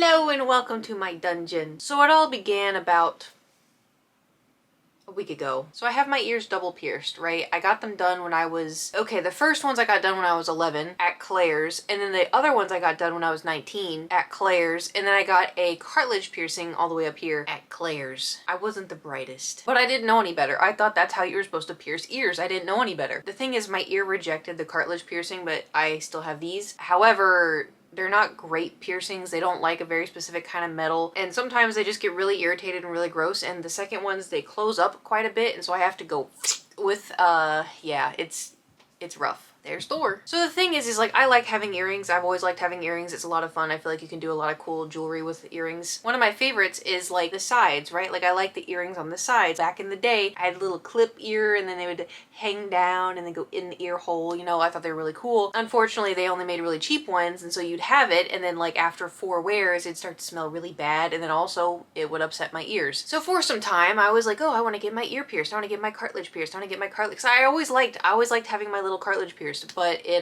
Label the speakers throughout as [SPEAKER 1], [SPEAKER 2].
[SPEAKER 1] Hello and welcome to my dungeon. So it all began about a week ago. So I have my ears double pierced, right? I got them done when I was, the first ones I got done when I was 11 at Claire's, and then the other ones I got done when I was 19 at Claire's, and then I got a cartilage piercing all the way up here at Claire's. I wasn't the brightest, but I didn't know any better. I thought that's how you were supposed to pierce ears. I didn't know any better. The thing is, my ear rejected the cartilage piercing, but I still have these. However, they're not great piercings. They don't like a very specific kind of metal. And sometimes they just get really irritated and really gross. And the second ones, they close up quite a bit. And so I have to go with, yeah, it's rough. There's Thor. So the thing is like, I like having earrings. I've always liked having earrings. It's a lot of fun. I feel like you can do a lot of cool jewelry with earrings. One of my favorites is like the sides, right? Like I like the earrings on the sides. Back in the day, I had a little clip ear and then they would hang down and then go in the ear hole. You know, I thought they were really cool. Unfortunately, they only made really cheap ones. And so you'd have it. And then like after 4 wears, it'd start to smell really bad. And then also it would upset my ears. So for some time, I was like, oh, I want to get my ear pierced. I want to get my cartilage pierced. I want to get my cartilage. So I always liked having my little cartilage pierced. But it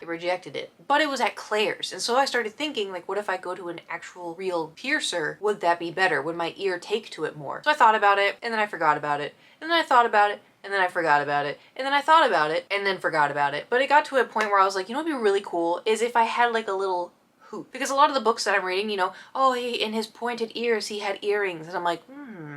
[SPEAKER 1] rejected it. But it was at Claire's. And so I started thinking, like, what if I go to an actual real piercer? Would that be better? Would my ear take to it more? So I thought about it, and then I forgot about it. And then I thought about it, and then I forgot about it. And then I thought about it, and then forgot about it. But it got to a point where I was like, you know what'd be really cool is if I had like a little hoop. Because a lot of the books that I'm reading, you know, oh, in his pointed ears, he had earrings. And I'm like,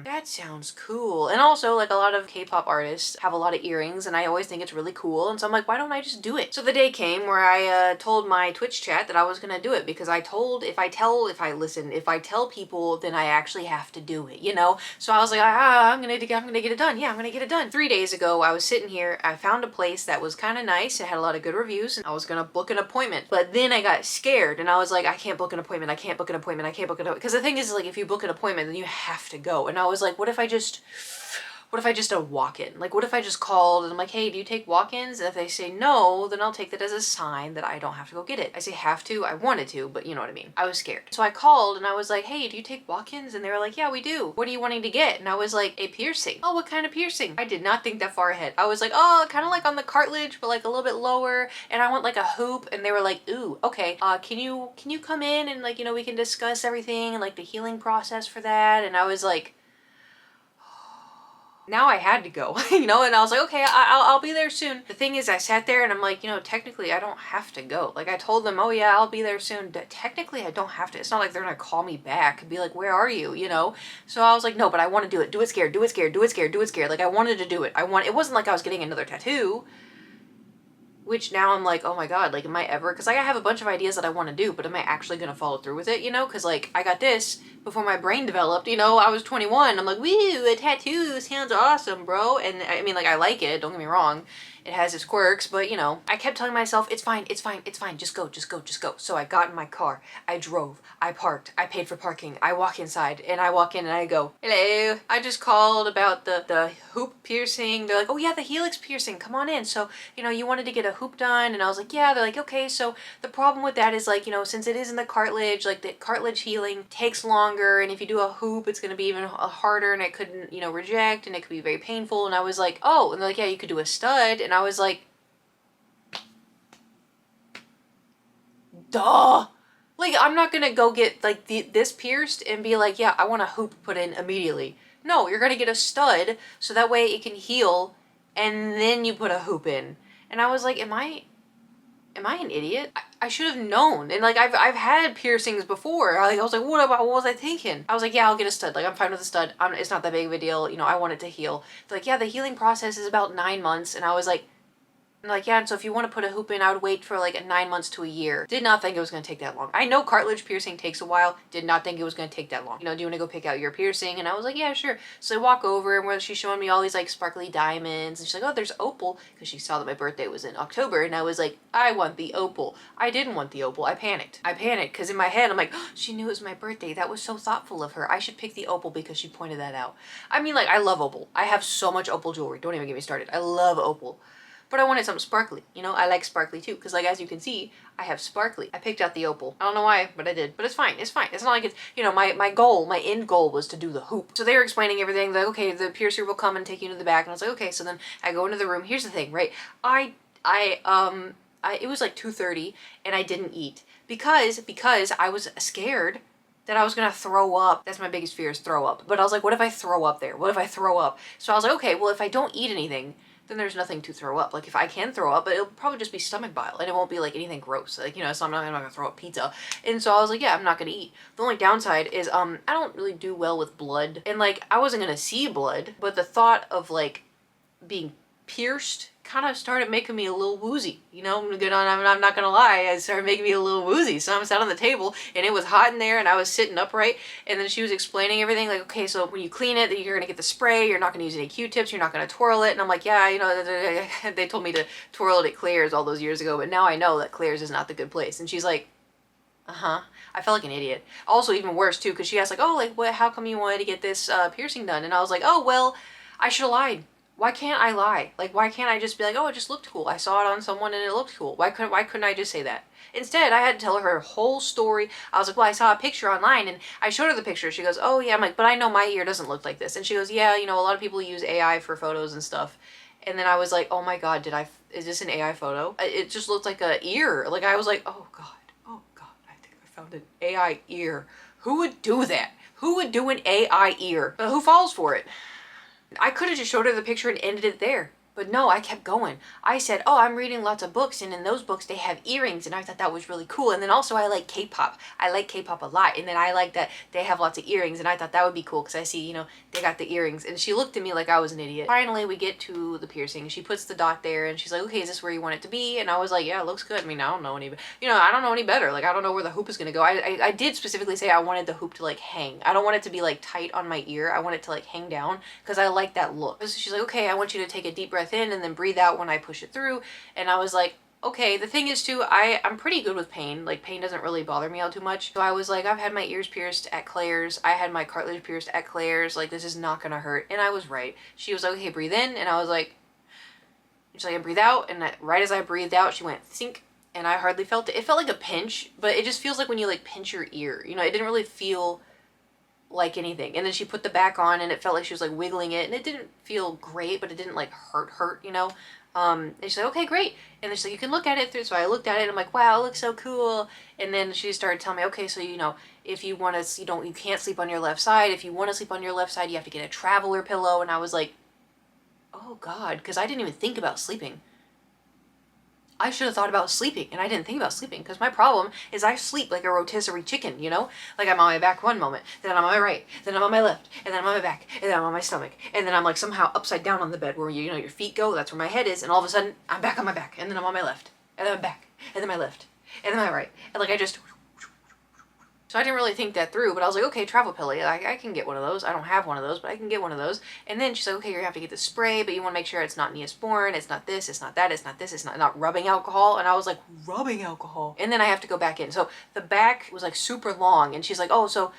[SPEAKER 1] that sounds cool. And also, like, a lot of K-pop artists have a lot of earrings, and I always think it's really cool. And so I'm like, why don't I just do it? So the day came where I told my Twitch chat that I was gonna do it, because I told, if I tell people, then I actually have to do it, you know? So I was like, I'm gonna get it done. Yeah, I'm gonna get it done. 3 days ago, I was sitting here, I found a place that was kind of nice. It had a lot of good reviews, and I was gonna book an appointment. But then I got scared, and I was like, I can't book an appointment. I can't book an appointment. I can't book an appointment. Because the thing is, like, if you book an appointment, then you have to go. And I was like, what if I just a walk-in? Like, what if I just called and I'm like, hey, do you take walk-ins? And if they say no, then I'll take that as a sign that I don't have to go get it. I say have to, I wanted to, but you know what I mean. I was scared. So I called and I was like, hey, do you take walk-ins? And they were like, yeah, we do. What are you wanting to get? And I was like, a piercing. Oh, what kind of piercing? I did not think that far ahead. I was like, oh, kind of like on the cartilage, but like a little bit lower. And I want like a hoop. And they were like, ooh, okay. Can you come in and, like, you know, we can discuss everything and like the healing process for that. And I was like, now I had to go, you know, and I was like, okay, I'll be there soon. The thing is, I sat there and I'm like, you know, technically I don't have to go. Like, I told them, oh yeah, I'll be there soon. Technically I don't have to. It's not like they're gonna call me back and be like, where are you, you know? So I was like, no, but I want to do it. Do it scared, do it scared, do it scared, do it scared. Like, I wanted to do it. It wasn't like I was getting another tattoo, which now I'm like, oh my god, like, am I ever, because like, I have a bunch of ideas that I want to do, but am I actually going to follow through with it, you know? Because like, I got this before my brain developed, you know? I was 21, I'm like, woo, a tattoo sounds awesome, bro. And I mean, like, I like it, don't get me wrong, it has its quirks, but you know, I kept telling myself, it's fine, it's fine, it's fine, just go, just go, just go. So I got in my car, I drove, I parked, I paid for parking, I walk inside, and I walk in and I go, hello, I just called about the hoop piercing. They're like, oh yeah, the helix piercing, come on in. So, you know, you wanted to get a hoop done? And I was like, yeah. They're like, okay, so the problem with that is, like, you know, since it is in the cartilage, like, the cartilage healing takes longer, and if you do a hoop, it's gonna be even harder, and it couldn't, you know, reject, and it could be very painful. And I was like, oh, and they're like, yeah, you could do a stud. And I was like, duh. Like, I'm not gonna go get like this pierced and be like, yeah, I want a hoop put in immediately. No, you're gonna get a stud so that way it can heal, and then you put a hoop in. And I was like, am I an idiot? I should have known. And like, I've had piercings before. I was like, what was I thinking? I was like, yeah, I'll get a stud. Like, I'm fine with a stud. It's not that big of a deal. You know, I want it to heal. They're like, yeah, the healing process is about 9 months. And I was like, yeah, and so if you want to put a hoop in, I would wait for like 9 months to a year. Did not think it was going to take that long. I know cartilage piercing takes a while. Did not think it was going to take that long. You know, do you want to go pick out your piercing? And I was like, yeah, sure. So I walk over, and where she's showing me all these like sparkly diamonds, and she's like, oh, there's opal, because she saw that my birthday was in October, and I was like, I want the opal. I didn't want the opal. I panicked because in my head I'm like, oh, she knew it was my birthday. That was so thoughtful of her. I should pick the opal because she pointed that out. I mean, like, I love opal. I have so much opal jewelry. Don't even get me started. I love opal. But I wanted something sparkly, you know? I like sparkly too, because like, as you can see, I have sparkly. I picked out the opal. I don't know why, but I did. But it's fine, it's fine. It's not like it's, you know, my end goal was to do the hoop. So they were explaining everything, like, okay, the piercer will come and take you to the back, and I was like, okay, so then I go into the room. Here's the thing, right? It was like 2:30, and I didn't eat, because I was scared that I was gonna throw up. That's my biggest fear, is throw up. But I was like, what if I throw up there? What if I throw up? So I was like, okay, well, if I don't eat anything, then there's nothing to throw up. Like, if I can throw up, but it'll probably just be stomach bile, and it won't be like anything gross. Like, you know, so I'm not gonna throw up pizza. And so I was like, yeah, I'm not gonna eat. The only downside is I don't really do well with blood, and like I wasn't gonna see blood, but the thought of like being pierced kind of started making me a little woozy. You know, I'm not gonna lie, it started making me a little woozy. So I sat on the table and it was hot in there and I was sitting upright, and then she was explaining everything like, okay, so when you clean it, you're gonna get the spray, you're not gonna use any Q-tips, you're not gonna twirl it. And I'm like, yeah, you know, they told me to twirl it at Claire's all those years ago, but now I know that Claire's is not the good place. And she's like, uh-huh. I felt like an idiot. Also, even worse too, because she asked like, oh, like, what, how come you wanted to get this piercing done? And I was like, oh, well, I should have lied. Why can't I lie? Like, why can't I just be like, oh, it just looked cool. I saw it on someone and it looked cool. Why couldn't I just say that? Instead, I had to tell her whole story. I was like, well, I saw a picture online, and I showed her the picture. She goes, oh yeah. I'm like, but I know my ear doesn't look like this. And she goes, yeah, you know, a lot of people use AI for photos and stuff. And then I was like, oh my God, is this an AI photo? It just looked like a ear. Like, I was like, oh God, I think I found an AI ear. Who would do that? Who would do an AI ear? But who falls for it? I could have just showed her the picture and ended it there. But no, I kept going. I said, oh, I'm reading lots of books, and in those books they have earrings, and I thought that was really cool. And then also I like K-pop. I like K-pop a lot, and then I like that they have lots of earrings, and I thought that would be cool because I see, you know, they got the earrings. And she looked at me like I was an idiot. Finally, we get to the piercing. She puts the dot there, and she's like, okay, is this where you want it to be? And I was like, yeah, it looks good. I mean, I don't know any, you know, I don't know any better. Like, I don't know where the hoop is going to go. I did specifically say I wanted the hoop to like hang. I don't want it to be like tight on my ear. I want it to like hang down because I like that look. So she's like, okay, I want you to take a deep breath in and then breathe out when I push it through. And I was like, okay. The thing is too, I'm pretty good with pain. Like, pain doesn't really bother me all too much. So I was like, I've had my ears pierced at Claire's. I had my cartilage pierced at Claire's. Like, this is not gonna hurt. And I was right. She was like, okay, breathe in. And I was like, she's like, breathe out. And right as I breathed out, she went sink. And I hardly felt it. It felt like a pinch, but it just feels like when you like pinch your ear, you know, it didn't really feel like anything. And then she put the back on and it felt like she was like wiggling it, and it didn't feel great, but it didn't like hurt, you know. And she's like, okay, great. And then she's like, you can look at it through. So I looked at it and I'm like, wow, it looks so cool. And then she started telling me, okay, so, you know, if you want to, you can't sleep on your left side. If you want to sleep on your left side, you have to get a traveler pillow. And I was like, oh God, because I didn't even think about sleeping. I should have thought about sleeping, and I didn't think about sleeping because my problem is I sleep like a rotisserie chicken, you know? Like, I'm on my back one moment, then I'm on my right, then I'm on my left, and then I'm on my back, and then I'm on my stomach, and then I'm like somehow upside down on the bed where, you know, your feet go, that's where my head is, and all of a sudden I'm back on my back, and then I'm on my left, and then I'm back, and then my left, and then my right, and like so I didn't really think that through, but I was like, okay, travel pillow, yeah, I can get one of those. I don't have one of those, but I can get one of those. And then she's like, okay, you're gonna have to get the spray, but you want to make sure it's not Neosporin, it's not this, it's not that, it's not this, it's not rubbing alcohol. And I was like, rubbing alcohol? And then I have to go back in. So the back was like super long, and she's like, oh, so,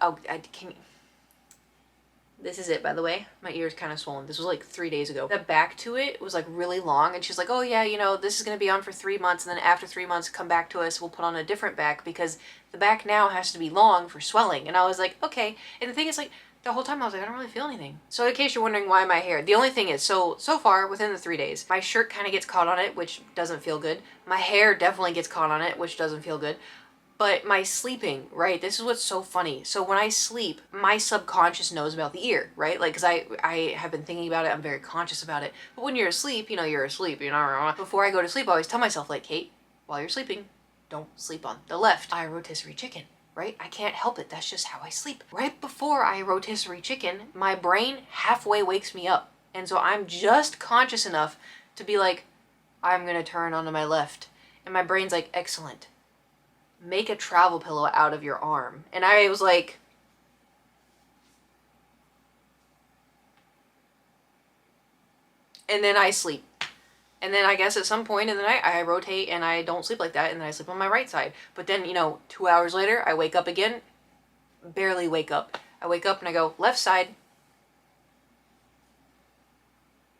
[SPEAKER 1] this is it, by the way. My ear's kind of swollen. This was like 3 days ago. The back to it was like really long, and she's like, oh yeah, you know, this is gonna be on for 3 months, and then after 3 months, come back to us, we'll put on a different back because the back now has to be long for swelling. And I was like, okay. And the thing is, like, the whole time I was like, I don't really feel anything. So in case you're wondering why my hair, the only thing is, so far within the 3 days, my shirt kind of gets caught on it, which doesn't feel good. My hair definitely gets caught on it, which doesn't feel good. But my sleeping, right? This is what's so funny. So when I sleep, my subconscious knows about the ear, right? Like, because I have been thinking about it. I'm very conscious about it. But when you're asleep, you know, you're asleep. You know, before I go to sleep, I always tell myself, like, Kate, while you're sleeping, don't sleep on the left. I rotisserie chicken, right? I can't help it. That's just how I sleep. Right before I rotisserie chicken, my brain halfway wakes me up. And so I'm just conscious enough to be like, I'm going to turn onto my left. And my brain's like, excellent. Make a travel pillow out of your arm. And I was like, and then I sleep. And then I guess at some point in the night, I rotate and I don't sleep like that, and then I sleep on my right side. But then, you know, 2 hours later, I wake up again, barely wake up. I wake up and I go, left side.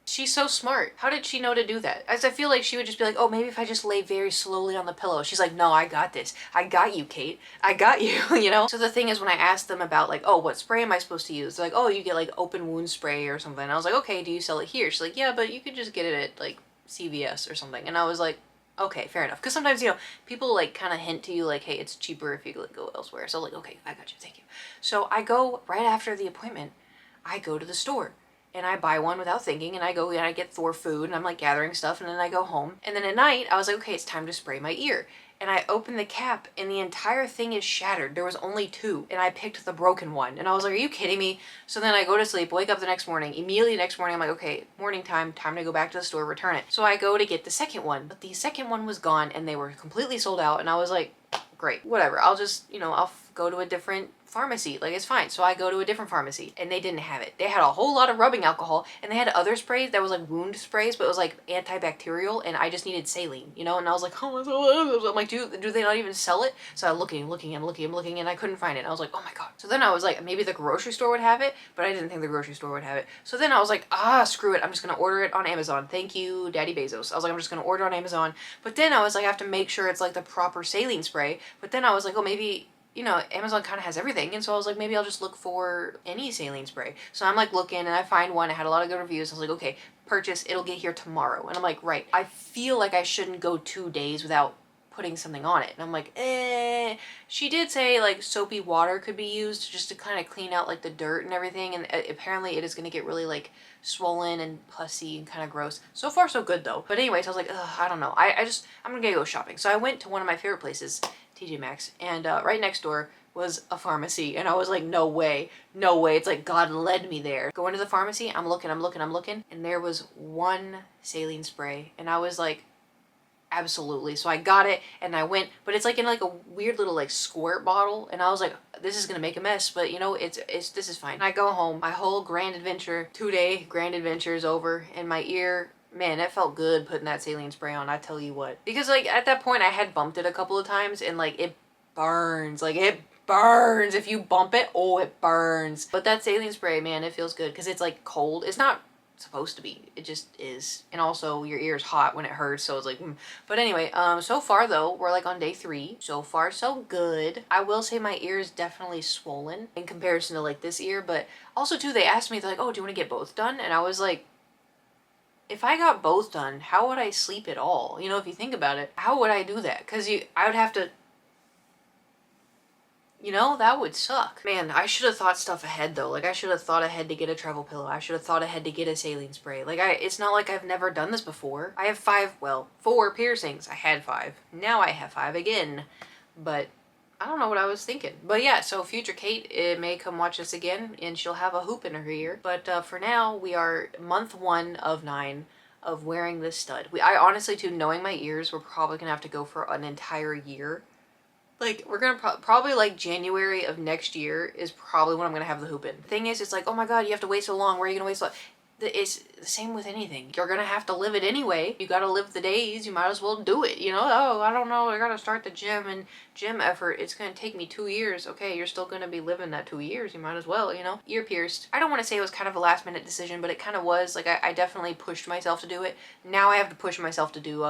[SPEAKER 1] She's so smart. How did she know to do that? As I feel like she would just be like, oh, maybe if I just lay very slowly on the pillow. She's like, no, I got this. I got you, Kate. I got you, you know? So the thing is, when I asked them about like, oh, what spray am I supposed to use? They're like, oh, you get like open wound spray or something. And I was like, okay, do you sell it here? She's like, yeah, but you could just get it at like CVS or something. And I was like, okay, fair enough. Because sometimes, you know, people like kind of hint to you like, hey, it's cheaper if you like go elsewhere. So like, okay, I got you, thank you. So I go right after the appointment, I go to the store and I buy one without thinking, and I go and I get Thor food, and I'm like gathering stuff, and then I go home. And then at night I was like, okay, it's time to spray my ear. And I open the cap and the entire thing is shattered. There was only 2 and I picked the broken one. And I was like, are you kidding me? So then I go to sleep, wake up the next morning. Immediately next morning I'm like, okay, morning time to go back to the store, return it. So I go to get the second one, but the second one was gone and they were completely sold out. And I was like, great, whatever. I'll just, I'll go to a different pharmacy. Like, it's fine. So I go to a different pharmacy and they didn't have it. They had a whole lot of rubbing alcohol and they had other sprays that was like wound sprays, but it was like antibacterial, and I just needed saline, and I was like, oh, I'm like, do they not even sell it? So I'm looking and I couldn't find it. And I was like, oh my God. So then I was like, maybe the grocery store would have it, but I didn't think the grocery store would have it. So then I was like, screw it. I'm just going to order it on Amazon. Thank you, Daddy Bezos. I was like, I'm just going to order on Amazon. But then I was like, I have to make sure it's like the proper saline spray. But then I was like, oh, maybe Amazon kind of has everything. And so I was like, maybe I'll just look for any saline spray. So I'm like looking and I find one. It had a lot of good reviews. I was like, okay, purchase. It'll get here tomorrow. And I'm like, right. I feel like I shouldn't go 2 days without putting something on it. And I'm like, She did say like soapy water could be used just to kind of clean out like the dirt and everything. And apparently it is going to get really like swollen and pussy and kind of gross. So far so good though. But anyways, I was like, I don't know. I'm gonna go shopping. So I went to one of my favorite places, TJ Maxx, and right next door was a pharmacy, and I was like, no way, it's like God led me there. Go into the pharmacy, I'm looking, and there was one saline spray, and I was like, absolutely. So I got it and I went, but it's like in like a weird little like squirt bottle, and I was like, this is gonna make a mess, but this is fine. And I go home, my whole grand adventure, 2-day grand adventure is over, and my ear, man, it felt good putting that saline spray on, I tell you what. Because like at that point I had bumped it a couple of times, and like it burns, if you bump it, it burns. But that saline spray, man, it feels good because it's like cold. It's not supposed to be, it just is. And also your ear is hot when it hurts, so it's like But anyway, so far though, we're like on day 3. So far so good. I will say my ear is definitely swollen in comparison to like this ear, but also too, they asked me, they're like, oh, do you want to get both done? And I was like, if I got both done, how would I sleep at all? If you think about it, how would I do that? Because I would have to, that would suck. Man, I should have thought stuff ahead though. Like, I should have thought ahead to get a travel pillow. I should have thought ahead to get a saline spray. Like, it's not like I've never done this before. I have 4 piercings. I had 5. Now I have 5 again. But I don't know what I was thinking. But yeah, so future Kate may come watch this again, and she'll have a hoop in her ear. But for now, we are month 1 of 9 of wearing this stud. I honestly, too, knowing my ears, we're probably gonna have to go for an entire year. Like, we're gonna probably like January of next year is probably when I'm gonna have the hoop in. Thing is, it's like, oh my God, you have to wait so long. Where are you gonna wait so long? It's the same with anything. You're gonna have to live it anyway. You gotta live the days. You might as well do it. Oh, I don't know. I gotta start the gym effort. It's gonna take me 2 years. Okay, you're still gonna be living that 2 years. You might as well, Ear pierced. I don't want to say it was kind of a last minute decision, but it kind of was. Like, I definitely pushed myself to do it. Now I have to push myself to do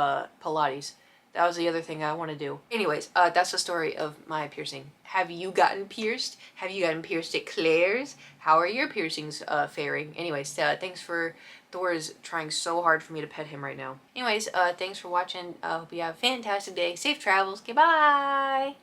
[SPEAKER 1] Pilates. That was the other thing I want to do. Anyways, that's the story of my piercing. Have you gotten pierced? Have you gotten pierced at Claire's? How are your piercings faring? Anyways, thanks for... Thor is trying so hard for me to pet him right now. Anyways, thanks for watching. Hope you have a fantastic day. Safe travels. Okay, bye!